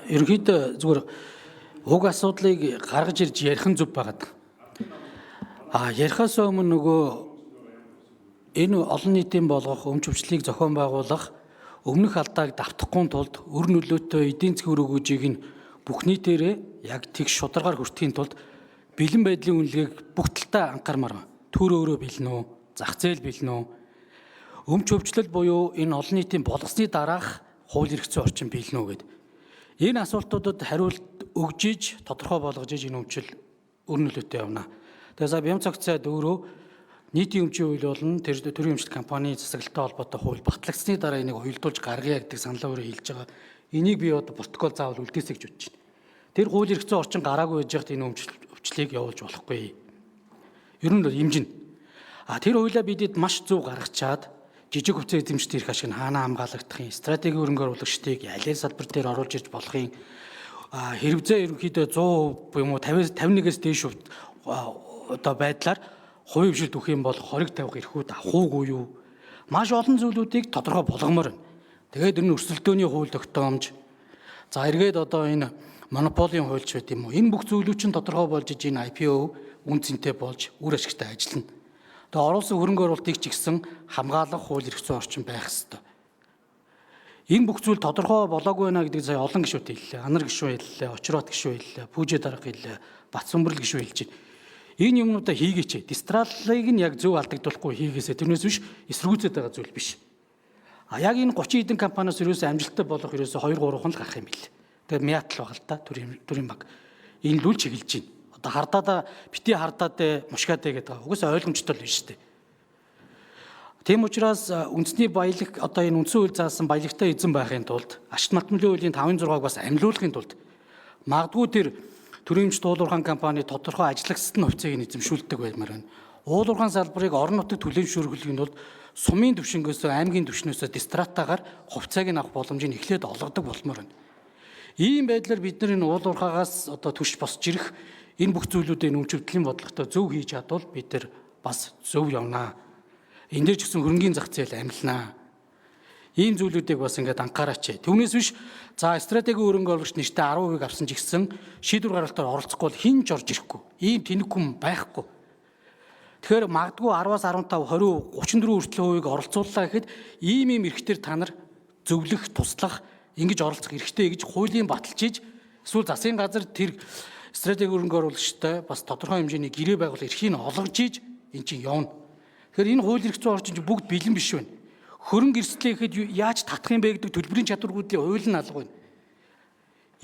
Ерөнхийдөө зүгээр уг асуудлыг гаргаж ирж ярих нь зөв байгаад. Ярихаас өмнө нөгөө энэ олон нийтийн болгох өмч өвчлийг зохион байгуулах өмнөх алдааг давтахгүй тулд өр нөлөөтэй эдийн засгийн үр өгөөжийг нь бүх нийтээрээ яг тэгш шударгаар хүртэхийн тулд бэлэн байдлын үнэлгээг бүх талдаа анхаармаар байна. Төр өөрөө бэлэн үү? Зах зээл бэлэн үү? Өмч өвчлөл буюу энэ олон нийтийн болгосны дараах хууль эрх зүйн орчин бэлэн үү гэдэг. Энэ асуултуудад хариулт өгж иж тодорхой болгож иж энэ өмчил өр нөлөөтэй явна. Тэгэхээр Бямцагцайд өөрөө нийтийн өмчийн хууль болон тэр төрийн өмчлөлт компанийн засаглалтай холбоотой хууль батлагдсны дараа энийг уялдуулж гаргая гэдэг саналаа өөрөө хэлж байгаа. Энийг би одоо протокол заавал үлдээсэй гэж бодож байна. Тэр хууль эрх зүйн орчин гараагүй байж хад энэ өвчлөлийг явуулж болохгүй. Ер нь хэмжин. Тэр хуулиа бидэд маш зөв гаргачаад жижиг хувьцаа эзэмшдэг эрх ашиг нь хаана хамгаалагдахын, стратегийн хөрөнгө оруулагчдыг аль салбар дээр оруулж ирж болохын, хэрэгцээ ерөнхийдөө 100% буюу 51-ээс дээш одоо байдлаар хувийн хвшилт өгөх юм бол хориг тавих эрхүүд авах уугүй юу? Маш олон зүйлүүдийг тодорхой болгомоор байна. Тэгээд энэ өрсөлдөөний хууль тогтоомж, за эргээд одоо энэ монополийн хуульч байт юм уу? Энэ бүх зүйлүүд чинь тодорхой болж иж энэ IPO үн цэнтэй болж үр ашигтай ажиллана. Тэгээ оруулсан хөрөнгө оруулалтыг ч гэсэн хамгаалах хууль эрх зүйн орчин байх ёстой. Энэ бүх зүйл тодорхой болоогүй байна гэдэг сая олон гишүүд хэллээ. Анар гишүүн хэллээ, Очрот гишүүн хэллээ, Пүүжээ дарга хэллээ, Батцөмбөрл гишүүн хэлж байна. Энэ юмнуудаа хийгээч. Дистралыг нь яг зөв алдагдуулахгүй хийгээсэй. Тэрнээс биш эсэргүүцээд байгаа зүйл биш. Яг энэ 30 хэдэн компаниас ерөөсөө амжилттай болох ерөөсөө 2-3 хон л гарах юм бэл. Тэгээ Мятл байгаа л та төрийн баг. Энэ л үл чиглэж байна. Одоо хардаадаа бити хардаад мушгаадэ гэдэг. Угсаа ойлгомжтой л биш үү. Тийм учраас үндэсний баялаг одоо энэ үндсэн хууль заасан баялагтай эзэн байхын тулд ашигт малтмлын хуулийн 5-6-ыг бас амлиулахын тулд магадгүй тэр төрийн өмчт уулуурхаан компани тодорхой ажлагчдын хувьцааг эзэмшүүлдэг баймаар байна. Уулуурхаан салбарыг орон нутагт хүлээн зөвшөөрөхөхийн тулд сумын түвшингөөс аймгийн түвшнөөс дистратаагаар хувьцааг нь авах боломжийг эхлээд олгодог болмоор байна. Ийм байдлаар бид нар энэ уулуурхаагаас одоо түвш босч ирэх энэ бүх зүйлүүдээ өмчөвдлийн бодлоготой зөв хийж чадвал бид нар бас зөв явнаа. Энд дээр ч гэсэн хөрөнгөний зах зээл амилнаа. Ийм зүйлүүдийг бас ингээд анхаараач. Түүнээс биш за стратегийн хөрөнгө оруулагч нэртэй 10% авсан ч гэсэн шийдвэр гаргалтаар оролцохгүй бол хин ч орж ирэхгүй. Ийм тэнэг хүн байхгүй. Тэгэхээр магадгүй 10-аас 15, 20, 34% оролцууллаа гэхэд ийм эрхтэр та нар зөвлөх, туслах, ингэж оролцох эрхтэй гэж хуулийн баталж иж эсвэл засгийн газар тэр стратегийн хөрөнгө оруулагчтай бас тодорхой хэмжээний гэрээ байгуулах эрхийг олгож иж эн чинь явна. Тэгэхээр энэ хууль эрх зүйн орчин чинь бүгд бэлэн биш байна. Хөрөнгө эрсдлээ гэхэд яаж татах юм бэ гэдэг төлбөрийн чадваргүйдлийн хууль нь алга байна.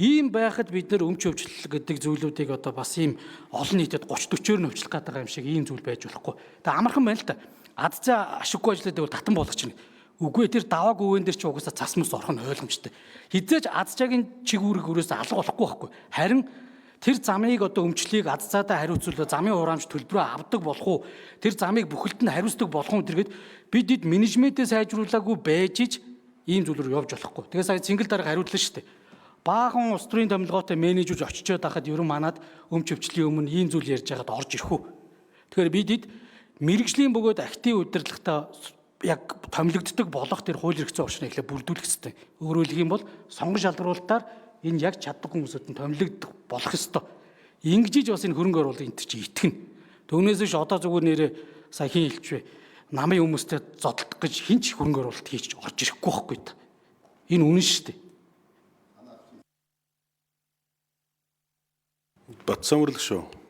Ийм байхад бид нар өмч өвчлөл гэдэг зүйлүүдийг одоо бас ийм олон нийтэд 30-40-оор нь өвчлөх гэдэг юм шиг ийм зүйл байж болохгүй. Тэгээ амархан байна л та. Ад цаа ашиггүй ажилладаг бол татан болгочихно. Үгүй тэр давааг өвөн дээр чи угаасаа цас мөс орох нь ойлгомжтой. Хизээж ад цаагийн чиг үүрэг өрөөсөө алга болохгүй байхгүй. Харин тэр замыг одоо өмчлийг ад цаадаа хариуцуулаад замын хураамж төлбөрөө авдаг болох уу? Тэр замыг бүхэлд нь хариуцдаг болох уу тэргээд бид менежментээ сайжруулаагүй байж иж ийм зүйлээр явж болохгүй. Тэгээ сая цэнгэл дарга хариуллаа шүү дээ. Баахан улс төрийн томилгоотой менежж очичоод байхад ерөн манад өмч өвчлийн өмнө ийм зүйл ярьж байгаад орж ирэх үү. Тэгэхээр бид мэрэгжлийн бөгөөд актив удирдлагатай яг томилогддог болох тэр хууль эрх зүйн орчныг эхлээ бүрдүүлэх хэрэгтэй. Өөрөөр хэлэх юм бол сонгон шалгаруулалтаар энэ яг чаддаг хүмүүсүүд нь томилогдох болох ёстой. Ингэж бас энэ хөрөнгө оруулалт энэ чинь итгэнэ. Түүнээс биш одоо зүгээр нэрээ сая хин хэлчихвэ. Намын хүмүүстэй зодтолдох гэж хинч хөрөнгө оруулалт хийж орж ирэхгүй байхгүй та. Энэ үнэн шүү дээ. Батцөмбөрл шүү.